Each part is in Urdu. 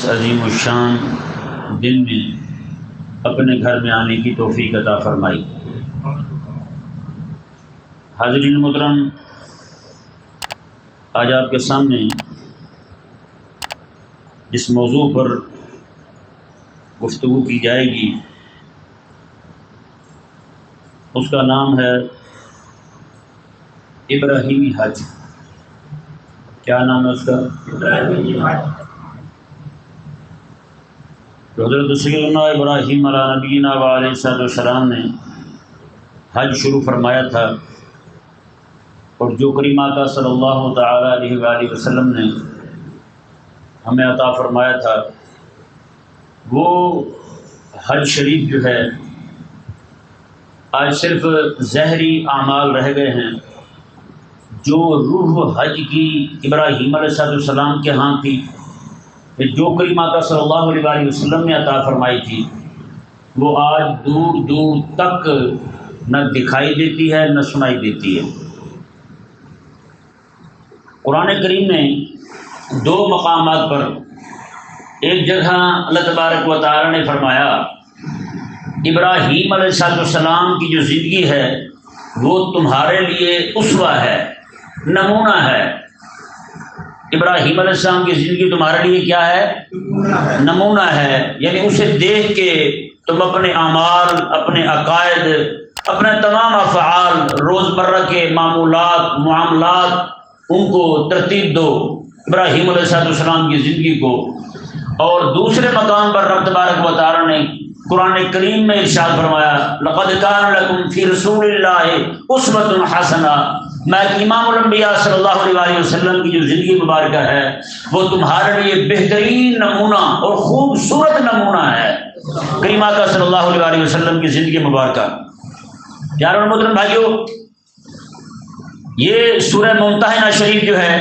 عظیم الشان دن میں اپنے گھر میں آنے کی توفیق عطا فرمائی۔ حاضرین محترم، آج آپ کے سامنے جس موضوع پر گفتگو کی جائے گی اس کا نام ہے ابراہیمی حج۔ کیا نام ہے اس کا؟ ابراہیمی حج۔ حضرت سیدنا ابراہیم علیہ نبینا وعلیہ السلام نے حج شروع فرمایا تھا، اور جو کریم آقا صلی اللہ تعالی علیہ وآلہ وسلم نے ہمیں عطا فرمایا تھا وہ حج شریف جو ہے آج صرف ظاہری اعمال رہ گئے ہیں۔ جو روح حج کی ابراہیم علیہ السلام کے ہاں تھی، جو کریم آقا صلی اللہ علیہ وآلہ وسلم نے عطا فرمائی تھی، وہ آج دور دور تک نہ دکھائی دیتی ہے نہ سنائی دیتی ہے۔ قرآن کریم میں دو مقامات پر، ایک جگہ اللہ تبارک و تعالی نے فرمایا ابراہیم علیہ السلام کی جو زندگی ہے وہ تمہارے لیے اسوہ ہے، نمونہ ہے۔ ابراہیم علیہ السلام کی زندگی تمہارے لیے کیا ہے؟ نمونہ ہے، یعنی اسے دیکھ کے تم اپنے اعمال، اپنے عقائد، اپنے تمام افعال، روزمرہ کے معمولات، معاملات، ان کو ترتیب دو ابراہیم علیہ السلام کی زندگی کو۔ اور دوسرے مقام پر رب تبارک و تعالی نے قرآن کریم میں ارشاد فرمایا لقد کان لکم فی رسول اللہ اسوۃ حسنہ، میں امام الانبیاء صلی اللہ علیہ وآلہ وسلم کی جو زندگی مبارکہ ہے وہ تمہارے لیے بہترین نمونہ اور خوبصورت نمونہ ہے۔ کریم آقا صلی اللہ علیہ وآلہ وسلم کی زندگی مبارکہ۔ پیارے اور محترم بھائیو، یہ سورہ ممتحنہ شریف جو ہے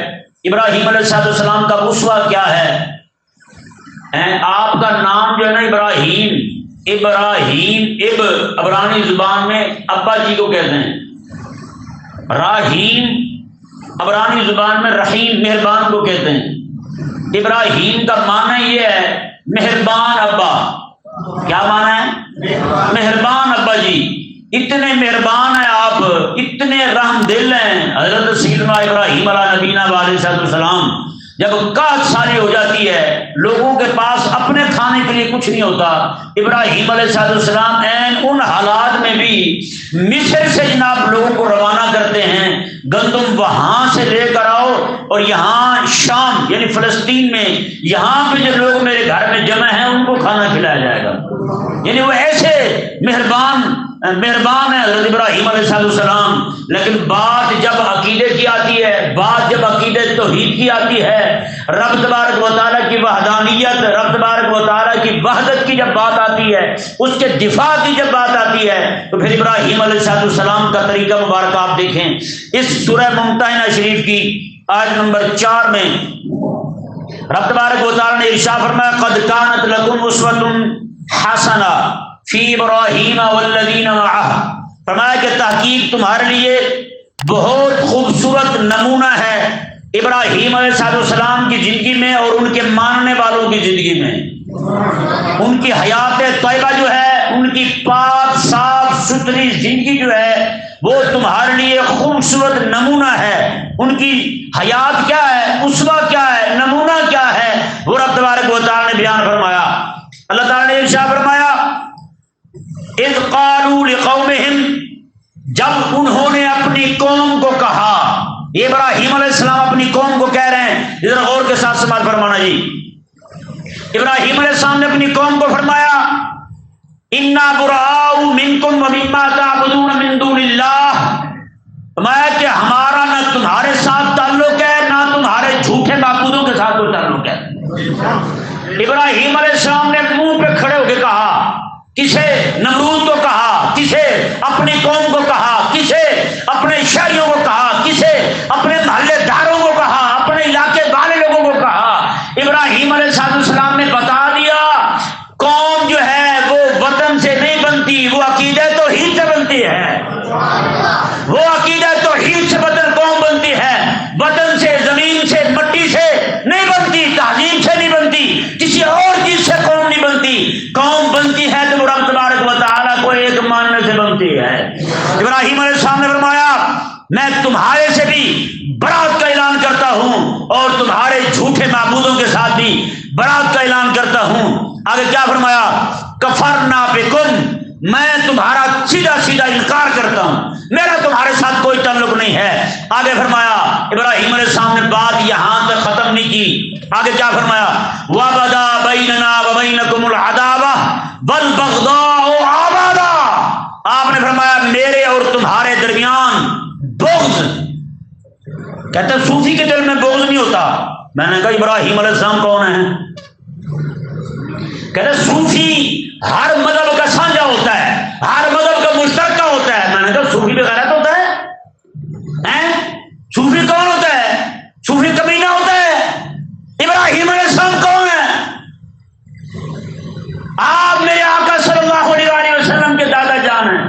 ابراہیم علیہ السلام کا اسوہ کیا ہے؟ آپ کا نام جو ہے نا ابراہیم عبرانی زبان میں ابا جی کو کہتے ہیں، راہیم عبرانی زبان میں رحیم مہربان کو کہتے ہیں۔ ابراہیم کا معنی یہ ہے مہربان ابا۔ کیا معنی ہے؟ مہربان ابا جی، اتنے مہربان ہیں آپ، اتنے رحم دل ہیں۔ حضرت سیدنا ابراہیم علیہ نبینا وعلیہ السلام جب قحط ساری ہو جاتی ہے، لوگوں کے پاس اپنے کھانے کے لیے کچھ نہیں ہوتا، ابراہیم علیہ السلام ان حالات میں بھی مصر سے جناب لوگوں کو روانہ کرتے ہیں، گندم وہاں سے لے کر آؤ اور یہاں شام یعنی فلسطین میں یہاں پہ جو لوگ میرے گھر میں جمع ہیں ان کو کھانا کھلایا جائے گا۔ یعنی وہ ایسے مہربان ہے حضرت ابراہیم علیہ السلام۔ لیکن بات جب عقیدے کی آتی ہے، بات جب عقیدے توحید کی آتی ہے، رب تبارک و تعالیٰ کی وحدانیت، رب تبارک و تعالیٰ کی وحدت کی جب بات آتی ہے، اس کے دفاع کی جب بات آتی ہے، تو پھر ابراہیم علیہ السلام کا طریقہ مبارک آپ دیکھیں۔ اس سورہ ممتحنہ شریف کی آیت نمبر 4 میں رب تبارک و تعالیٰ نے ارشاد فرمایا قد کانت لکم اسوۃ حسنہ فی ابراہیم والذین معہ، فرمایا کہ تحقیق تمہارے لیے بہت خوبصورت نمونہ ہے ابراہیم علیہ السلام کی زندگی میں اور ان کے ماننے والوں کی زندگی میں۔ ان کی حیات طیبہ جو ہے، ان کی پاک صاف ستھری زندگی جو ہے وہ تمہارے لیے خوبصورت نمونہ ہے۔ ان کی حیات کیا ہے، اسوہ کیا ہے، نمونہ کیا ہے، وہ رب تبارک و تعالی نے بیان فرمایا۔ اللہ تعالی نے ارشاد فرمایا اذ قالوا لقومہم، جب انہوں نے اپنی قوم کو کہا۔ یہ ابراہیم علیہ السلام اپنی قوم کو کہہ رہے ہیں، ذرا غور کے ساتھ سماعت فرمانا جی۔ ابراہیم علیہ السلام نے اپنی قوم کو فرمایا انا براء منکم ومما تعبدون من دون اللہ، فرمایا کہ ہمارا نہ تمہارے ساتھ تعلق ہے نہ تمہارے جھوٹے معبودوں کے ساتھ کوئی تعلق ہے۔ ابراہیم علیہ السلام نے منہ پہ کھڑے ہو کے کہا، کسے؟ نمرود کو کہا، کسے؟ اپنی قوم کو کہا، کسے؟ اپنے شہریوں کو کہا، کسے؟ اپنے محلے داروں کو کہا، اپنے علاقے والے لوگوں کو کہا۔ ابراہیم علیہ السلام نے بتا دیا قوم جو ہے وہ وطن سے نہیں بنتی، وہ عقیدہ توحید سے بنتی ہے۔ وہ عقیدہ توحید سے وطن قوم بنتی ہے، وطن سے، زمین سے، مٹی سے نہیں بنتی، تہذیب سے نہیں بنتی، کسی اور میں تمہارے سے بھی برات کا اعلان کرتا ہوں اور تمہارے جھوٹے معبودوں کے ساتھ بھی برات کا اعلان کرتا ہوں. آگے کیا فرمایا؟ کفرنا بکم، میں تمہارا سیدھا سیدھا انکار کرتا ہوں، میرا تمہارے ساتھ کوئی تعلق نہیں ہے. آگے فرمایا ابراہیم علیہ السلام نے بات یہاں تک ختم نہیں کی. آگے کیا فرمایا؟ وَبَدَا بَيْنَنَا وَبَيْنَكُمُ الْعَدَاوَةُ وَالْبَغْضَاءُ أَبَدًا. آپ نے فرمایا میرے اور تمہارے درمیان بغض. کہتے ہیں صوفی کے دل میں بغض نہیں ہوتا. میں نے کہا ابراہیم علیہ السلام کون ہے؟ کہتے ہیں صوفی ہر مذہب کا سانجا ہوتا ہے، ہر مذہب کا مشترکہ ہوتا ہے. میں نے کہا صوفی بغیرت ہوتا ہے؟ صوفی کون ہوتا ہے؟ صوفی کمینہ ہوتا ہے؟ ابراہیم علیہ السلام کون ہے؟ آپ میرے آقا صلی اللہ علیہ وسلم کے دادا جان ہیں.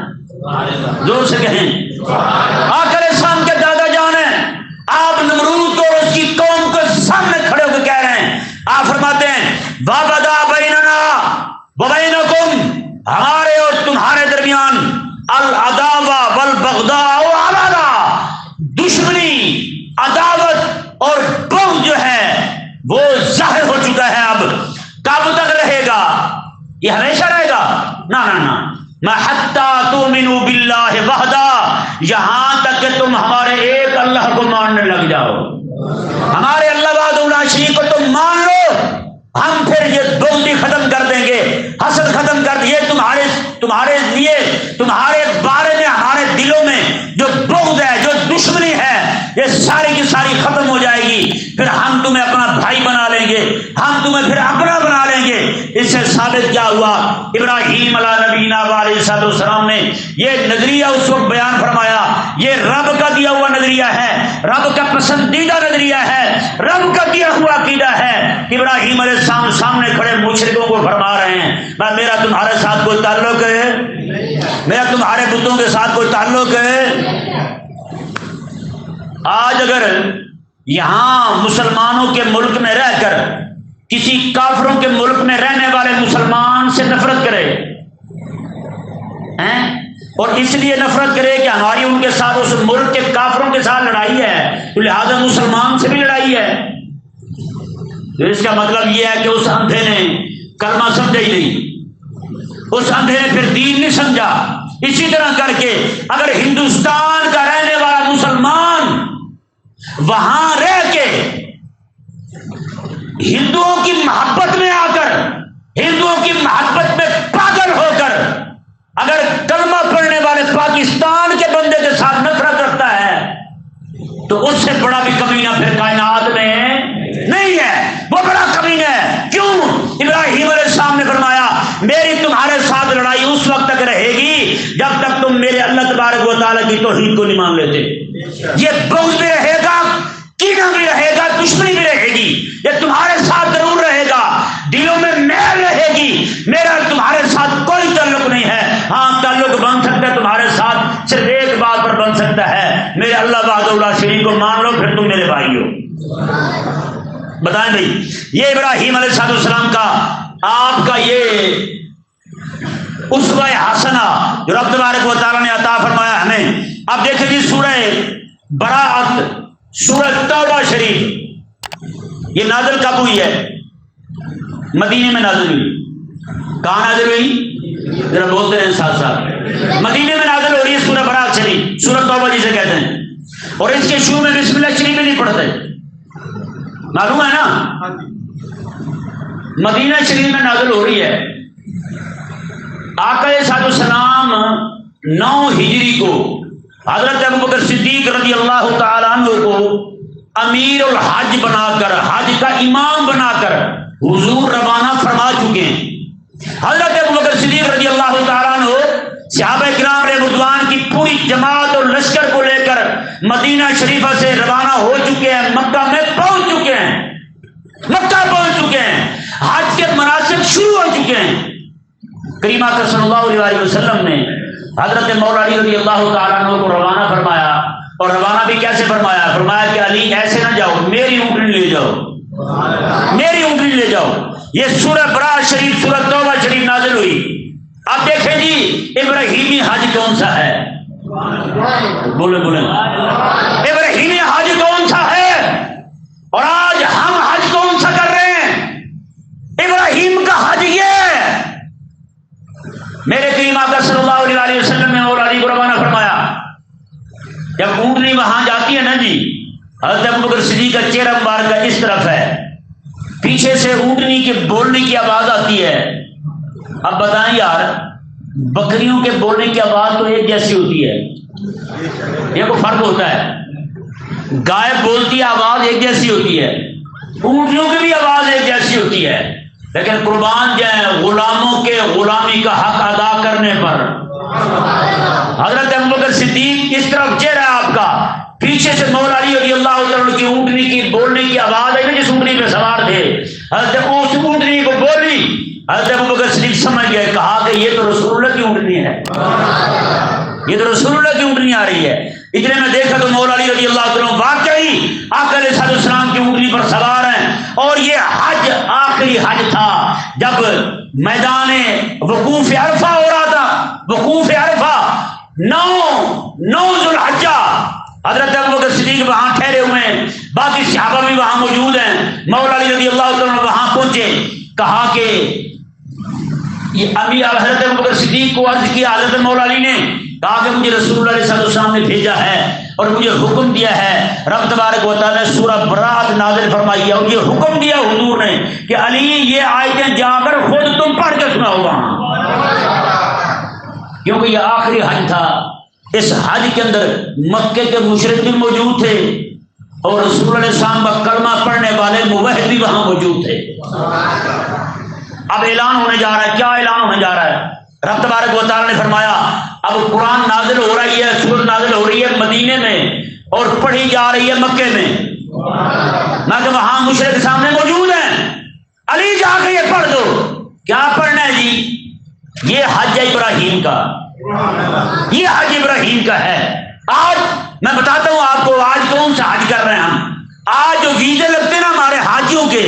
زور سے کہیں آقا علیہ السلام کے دادا جان ہیں. آپ نمرود کو اور اس کی قوم کو سامنے کھڑے ہو کے کہہ رہے ہیں. آپ فرماتے ہیں وَبَدَا بَيْنَنَا وَبَيْنَكُمْ، ہمارے اور تمہارے درمیان العداوہ والبغضاء أبدا، دشمنی، عداوت اور بغض جو ہے وہ ظاہر ہو چکا ہے. اب کب تک رہے گا؟ یہ ہمیشہ رہے گا؟ نہ نہ نہ. ما حتی تؤمنوا باللہ وحدہ، یہاں تک کہ تم ہمارے ایک اللہ کو ماننے لگ جاؤ. ہمارے اللہ وحدہ لا شریک کو تم مان لو، ہم پھر یہ بغض ختم کر دیں گے، حسد ختم کر دیں. یہ تمہارے لیے تمہارے بارے میں ہمارے دلوں میں جو بغض ہے، جو دشمنی ہے، یہ ساری کی ساری ختم ہو جائے گی. پھر ہم تمہیں اپنا بھائی بنا لیں گے، ہم تمہیں پھر اپنا بنا لیں گے. اس سے ثابت کیا ہوا؟ ابراہیم علیہ نبینا علیہ السلام نے یہ نظریہ اس وقت بیان فرمایا. یہ رب کا دیا ہوا نظریہ ہے، رب کا پسندیدہ نظریہ ہے، رب کا دیا ہوا عقیدہ ہے. ابراہیم علیہ السلام سامنے کھڑے مشرکوں کو فرما رہے ہیں میرا تمہارے ساتھ کوئی تعلق ہے؟ میرا تمہارے بتوں کے ساتھ کوئی تعلق ہے؟ آج اگر یہاں مسلمانوں کے ملک میں رہ کر کسی کافروں کے ملک میں رہنے والے مسلمان سے نفرت کرے اور اس لیے نفرت کرے کہ ہماری ان کے ساتھ اس ملک کے کافروں کے ساتھ لڑائی ہے، تو لہذا مسلمان سے بھی لڑائی ہے، تو اس کا مطلب یہ ہے کہ اس اندھے نے کلمہ سمجھا ہی نہیں، اس اندھے نے پھر دین نہیں سمجھا. اسی طرح کر کے اگر ہندوستان کا رہنے والا مسلمان وہاں رہ کے ہندوؤں کی محبت میں آ کر، ہندوؤں کی محبت میں پاگل ہو کر اگر کلمہ پڑھنے والے پاکستان کے بندے کے ساتھ نفرت رکھتا ہے تو اس سے بڑا بھی کمینہ پھر کائنات میں نہیں ہے، وہ بڑا کمینہ ہے. کیوں؟ ابراہیم علیہ السلام نے فرمایا میری تمہارے ساتھ لڑائی اس وقت تک رہے گی جب تک تم میرے اللہ تبارک و تعالیٰ کی توحید کو نہیں مان لیتے. یہ بغض بھی رہے گا، کینہ بھی رہے گا، دشمنی بھی رہے گی، یہ تمہارے ساتھ ضرور رہے گا، دلوں میں میل رہے گی. میرا تمہارے ساتھ کوئی تعلق نہیں ہے. ہاں تعلق بن سکتا ہے تمہارے ساتھ، صرف ایک بات پر بن سکتا ہے، میرے اللہ وحدہ لا شریک کو مان لو، پھر تم میرے بھائی ہو. بتائیں بھائی، یہ ابراہیم علیہ السلام کا آپ کا یہ اسوہ حسنہ جو رب تبارک و تعالیٰ نے عطا فرمایا ہمیں. اب دیکھیں جی سورہ براءت، سورہ توبہ شریف یہ نازل کب ہوئی ہے؟ مدینے میں نازل ہوئی. کہاں نازل ہوئی؟ ذرا بولتے ہیں ساتھ ساتھ. مدینے میں نازل ہو رہی ہے سورہ براءت شریف، سورہ توبہ جسے کہتے ہیں. اور اس کے شروع میں بسم اللہ شریف نہیں پڑھتے، معلوم ہے نا؟ مدینہ شریف میں نازل ہو رہی ہے. آقا صلی اللہ علیہ وسلم 9 ہجری کو حضرت ابوبکر صدیق رضی اللہ تعالیٰ عنہ کو امیر الحج بنا کر، حج کا امام بنا کر حضور روانہ فرما چکے ہیں. حضرت ابوبکر صدیق رضی اللہ تعالیٰ عنہ صحابہ کرام رضوان کی پوری جماعت اور لشکر کو لے کر مدینہ شریفہ سے روانہ ہو چکے ہیں، مکہ میں پہنچ چکے ہیں، مکہ پہنچ چکے ہیں، حج کے مناسک شروع ہو چکے ہیں. کریم آقا صلی اللہ علیہ وسلم نے حضرت مولا علی رضی اللہ تعالیٰ عنہ کو روانہ فرمایا. اور روانہ بھی کیسے فرمایا؟ فرمایا کہ علی ایسے نہ جاؤ، میری اونٹنی لے جاؤ، میری اونٹنی لے جاؤ. یہ سورہ براءت شریف، سورہ توبہ شریف نازل ہوئی. اب دیکھیں جی ابراہیمی حج کون سا ہے؟ بولے بولے ابراہیم حج کون سا ہے اور آج ہم حج کون سا کر رہے ہیں؟ ابراہیم کا حج یہ ہے. میرے کریم آقا صلی اللہ علیہ وسلم نے اور علی کو روانہ فرمایا. جب اونٹنی وہاں جاتی ہے نا جی، حضرت ابوبکر صدیق کا چہرہ مبارک اس طرف ہے، پیچھے سے اونٹنی کے بولنے کی آواز آتی ہے. اب بتائیں یار، بکریوں کے بولنے کی آواز تو ایک جیسی ہوتی ہے، یہ کوئی فرق ہوتا ہے؟ گائے بولتی آواز ایک جیسی ہوتی ہے، اونٹنیوں کی بھی آواز ایک جیسی ہوتی ہے، لیکن قربان جائیں غلاموں کے غلامی کا حق ادا کرنے پر. حضرت ابوبکر صدیق اس طرف چہرہ ہے آپ کا، پیچھے سے مولا علی رضی اللہ تعالیٰ کی اونٹنی کی بولنے کی آواز ہے، جس اونٹنی پہ سوار تھے حضرت اس اونٹنی کو بولی. حضرت ابوبکر صدیق سمجھ گئے، کہا کہ یہ تو رسول اللہ کی اونٹنی ہے، یہ تو رسول اللہ کی اونٹنی آ رہی ہے. اتنے میں دیکھا تو مولا علی رضی اللہ تعالیٰ واقعی آقا علیہ السلام کی اونٹنی پر سوار ہیں. اور یہ حج آخری حج تھا جب میدان وقوف عرفہ ہو رہا تھا. وقوف عرفہ 9 ذوالحجہ. حضرت ابوبکر صدیق وہاں ٹھہرے ہوئے ہیں، باقی صحابہ بھی وہاں موجود ہیں. مولا علی رضی اللہ تعالیٰ وہاں پہنچے، کہا کہ ابھی حضرت ابوبکر صدیق کو عرض کیا. حضرت مولا علی نے کہا کہ مجھے رسول اللہ علیہ السلام نے بھیجا ہے اور مجھے حکم دیا ہے، رب تبارک و تعالیٰ نے سورہ برات نازل فرمائی ہے اور یہ حکم دیا حضور نے کہ علی یہ آیتیں جا کر خود تم پڑھ کے سناؤ وہاں، کیونکہ یہ آخری حج تھا. اس حج کے اندر مکے کے مشرک بھی موجود تھے اور رسول اللہ علیہ السلام کا کلمہ پڑھنے والے موحد بھی وہاں موجود تھے. اب اعلان ہونے جا رہا ہے. کیا اعلان ہونے جا رہا ہے؟ رب تبارک و تعالیٰ نے فرمایا اب قرآن نازل ہو رہی ہے، سورت نازل ہو رہی ہے مدینے میں اور پڑھی جا رہی ہے مکے میں، نہ کہ وہاں مشرک سامنے موجود ہیں. علی جا کے یہ پڑھ دو. کیا پڑھنا ہے جی؟ یہ حج ابراہیم کا، یہ حج ابراہیم کا ہے. آج میں بتاتا ہوں آپ کو آج کون سا حج کر رہے ہیں ہم. آج جو ویزے لگتے ہیں نا ہمارے حاجیوں کے،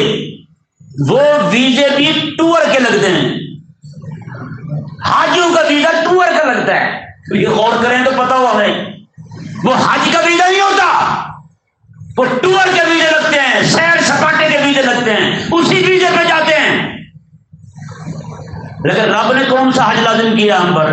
وہ ویزے بھی ٹور کے لگتے ہیں. حاجیوں کا ویزا ٹور کا لگتا ہے. تو یہ غور کریں تو پتا ہوا ہمیں، وہ حج کا ویزا نہیں ہوتا، وہ ٹور کے ویزے لگتے ہیں، سیر سپاٹے کے ویزے لگتے ہیں، اسی ویزے پہ جاتے ہیں. لیکن رب نے کون سا حج لازم کیا ہم پر؟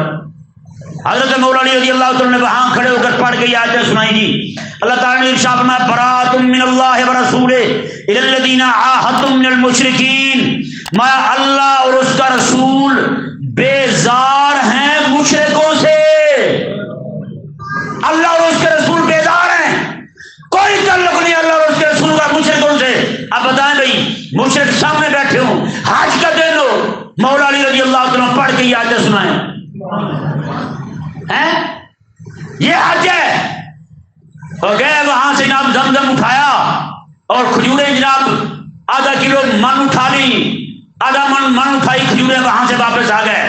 حضرت مولا علی رضی اللہ تعالیٰ نے وہاں کھڑے ہو کر پڑھ کے یہ آیتیں سنائی دی. اللہ تعالیٰ نے ارشاد فرمایا برات من اللہ ورسولہ الی الذین عاہدتم من المشرکین. میں اللہ اور اس کا رسول بیزار ہیں مشرکوں سے. اللہ اور اس کے رسول بیزار ہیں، کوئی تعلق نہیں اللہ اور اس کے رسول کا مشرکوں سے. اب بتائیں بھائی، مشرک سامنے بیٹھے ہوں، حج کا دن ہو، مولا علی رضی اللہ تعالیٰ پڑھ کے یہ آیتیں سنائیں. یہ حج ہے. اور گئے وہاں سے جناب زمزم اٹھایا اور کھجوریں جناب آدھا کلو من اٹھا لی، آدھا من اٹھائی کھجوریں، وہاں سے واپس آ گئے.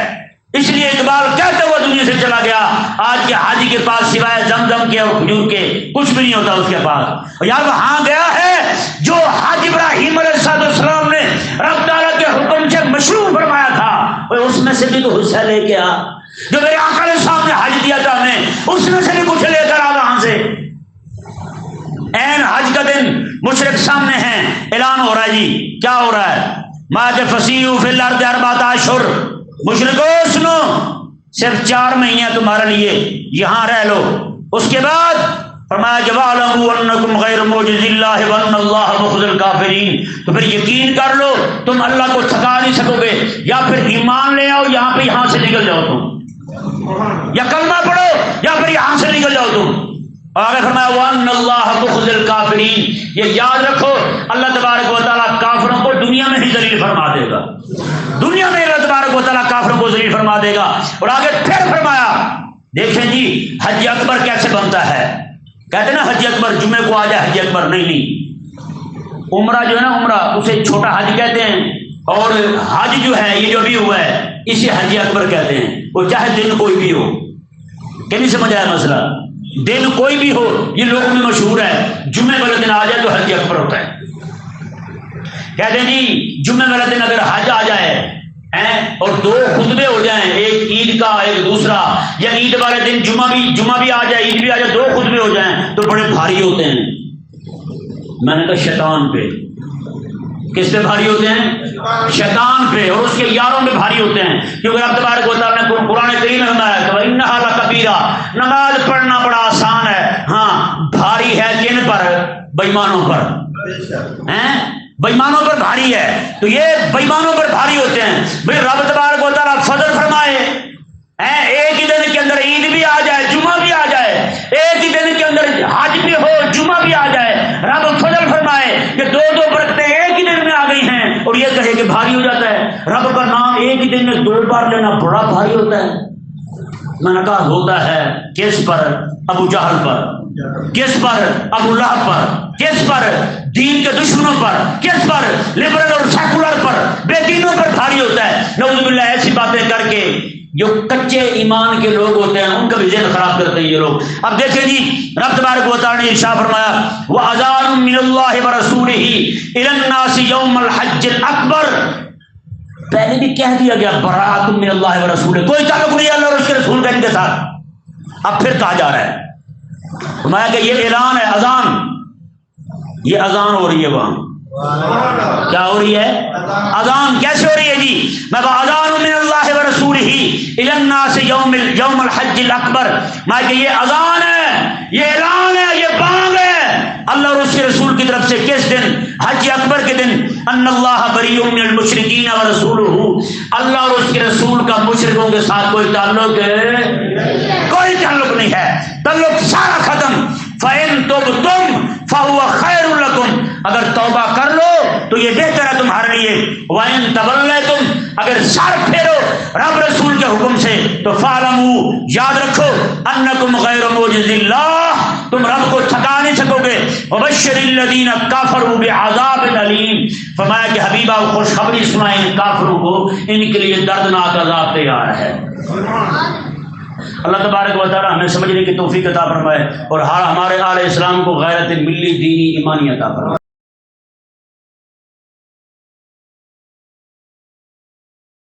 اس لیے اقبال کہتے ہوا دنیا سے چلا گیا. آج کے حاجی کے پاس سوائے زمزم کے اور کھجور کے کچھ بھی نہیں ہوتا اس کے پاس. اور یار وہاں گیا ہے جو حج ابراہیم علیہ السلام نے رب تعالیٰ کے حکم سے مشروع فرمایا تھا، اس میں سے بھی تو حصہ لے کے آ. جو میرے آقا علیہ السلام نے حج دیا تھا ہمیں، اس میں سے بھی کچھ لے کر آ وہاں سے. این حج کا دن مشرک سامنے ہیں، اعلان ہو رہا ہے جی. کیا ہو رہا ہے؟ مات فسیحوا فی الارض اربعۃ اشہر. مشرکو سنو، صرف 4 مہینے تمہارے لیے یہاں رہ لو. اس کے بعد فرمایا جَوَاعْلَمُوا أَنَّكُمْ غَيْرُ مُعْجِزِي اللَّهِ وَأَنَّ اللَّهَ مُخْزِي الْكَافِرِينَ. تو پھر یقین کر لو تم اللہ کو تھکا نہیں سکو گے، یا پھر ایمان لے آؤ یہاں سے نکل جاؤ تم، یا کلمہ پڑھو یا پھر یہاں سے نکل جاؤ تم. اور آگے فرمایا وَأَنَّ اللَّهَ مُخْزِي الْكَافِرِينَ. یہ یاد رکھو اللہ تبارک و تعالیٰ کافروں کو دنیا میں ہی ذلیل فرما دے گا. دنیا میں اللہ تبارک و تعالیٰ کافروں کو ذلیل فرما دے گا. اور آگے پھر فرمایا دیکھیں جی حج اکبر کیسے بنتا ہے. کہتے ہیں نا حج اکبر جمعے کو آ جائے حج اکبر. نہیں، عمرہ جو ہے نا عمرہ اسے چھوٹا حج کہتے ہیں، اور حج جو ہے یہ جو بھی ہوا ہے اسے حج اکبر کہتے ہیں. وہ چاہے دن کوئی بھی ہو. کہ نہیں سمجھ آیا مسئلہ؟ دن کوئی بھی ہو یہ لوگوں میں مشہور ہے. جمعے والے دن آ جائے تو حج اکبر ہوتا ہے. کہتے ہیں جی جمعے والے دن اگر حج آ جائے اور دو خطبے ہو جائیں، ایک عید کا ایک دوسرا، یا عید والے دن جمعہ بھی آ جائے عید بھی آ جائے، دو خطبے ہو جائیں تو بڑے بھاری ہوتے ہیں۔ میں نے کہا شیطان پہ۔ کس پہ بھاری ہوتے ہیں؟ شیطان پہ اور اس کے یاروں پہ بھاری ہوتے ہیں، کیونکہ رب تبارک و تعالیٰ نے قرآن کریم میں فرمایا کہ وَإِنَّهَا لَكَبِيرَةٌ، نماز پڑھنا بڑا آسان ہے، ہاں بھاری ہے کن پر؟ بے ایمانوں پر، بے ایمانوں پر بھاری ہے۔ تو یہ بے ایمانوں پر بھاری ہوتے ہیں۔ بھئی رب تبارک و تعالیٰ فضل فرمائے، ایک ہی دن کے اندر عید بھی آ جائے جمعہ بھی آ جائے، ایک ہی دن کے اندر حج بھی ہو جمعہ بھی آ جائے، رب فضل فرمائے کہ دو برکتیں ایک ہی دن میں آ گئی ہیں، اور یہ کہے کہ بھاری ہو جاتا ہے۔ رب کا نام ایک ہی دن میں 2 بار لینا بڑا بھاری ہوتا ہے۔ میں نے کہا ہوتا ہے کس پر؟ ابو جہل پر، کس پر؟ ابو لہب پر، کس پر؟ دین کے دشمنوں پر، کس پر؟ لبرل اور سیکولر پر، بے دینوں پر بھاری ہوتا ہے۔ نعوذ باللہ ایسی باتیں کر کے جو کچے ایمان کے لوگ ہوتے ہیں ان کا بھی ذہن خراب کرتے ہیں یہ لوگ۔ اب دیکھیں جی، رب تبارک و تعالیٰ نے ارشاد فرمایا وَأَذَانٌ مِّنَ اللَّهِ وَرَسُولِهِ إِلَى النَّاسِ يَوْمَ الْحَجِّ الْأَكْبَرِ۔ پہلے بھی کہہ دیا گیا بَرَأَةٌ مِّنَ اللَّهِ وَرَسُولِهِ، کوئی تعلق نہیں اللہ اور اس کے رسول کا ان کے ساتھ۔ اب پھر کہا جا رہا ہے، فرمایا کہ یہ اعلان ہے، اذان، یہ اذان ہو رہی ہے وہاں۔ کیا ہو رہی ہے؟ اذان کیسے ہو رہی ہے جی؟ میں اذان من اللہ ورسولہ الی الناس یوم الحج الاکبر، میں کہ یہ اذان ہے، یہ اعلان ہے، یہ بانگ ہے اللہ اور اس کے رسول کی طرف سے۔ کس دن؟ حج اکبر کے دن۔ ان اللہ بریء من المشرکین ورسولہ، اللہ اور اس کے رسول کا مشرکوں کے ساتھ کوئی تعلق ہے؟ کوئی تعلق نہیں ہے، تعلق سارا ختم۔ فَإِن تُبْتُمْ فَهُوَ خَيْرٌ لَكُمْ، اگر توبہ کر لو تو یہ بہتر ہے تمہارے لیے۔ وَإِن تَوَلَّيْتُمْ، اگر سر پھیرو رب رسول کے حکم سے تو فَاعْلَمُوا، یاد رکھو، أَنَّكُمْ غَيْرُ مُعْجِزِ اللَّهِ، تم رب کو تھکا نہیں سکو گے۔ وَبَشِّرِ الَّذِينَ كَفَرُوا بِعَذَابٍ أَلِيمٍ، فرمایا کہ حبیبہ خوشخبری سنائیں ان کافروں کو، ان کے لیے دردناک عذاب تیار ہے۔ اللہ تبارک و تعالی ہمیں سمجھنے کی توفیق عطا فرمائے اور ہمارے آل اسلام کو غیرت ملی دینی ایمانی عطا فرمائے۔